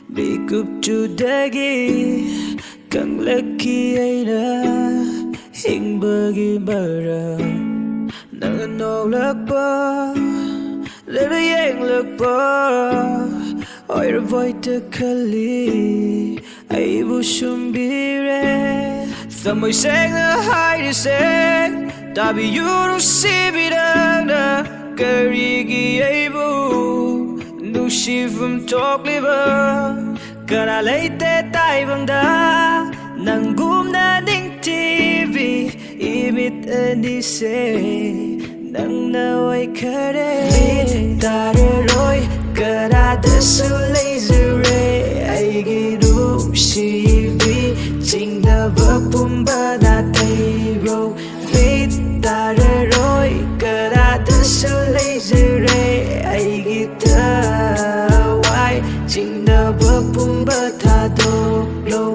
Bikup judagi kang laki ay na hingbagi bara nanganolak pa lalay lakpa ay ravoy takali ay busumbire samay seng na hay seng tabi yuro sibirang na karigi ay bu Nushivum talk liver Kara leite taibanda Nangum na ding TV Imit anise Nang naway kare Tare roy Kara desu laser ray Ay girum shivi Ching da vapumba na tairo Mit tare roy Kara desu laser ray Ay gita Why Ching da vapumba ta do lo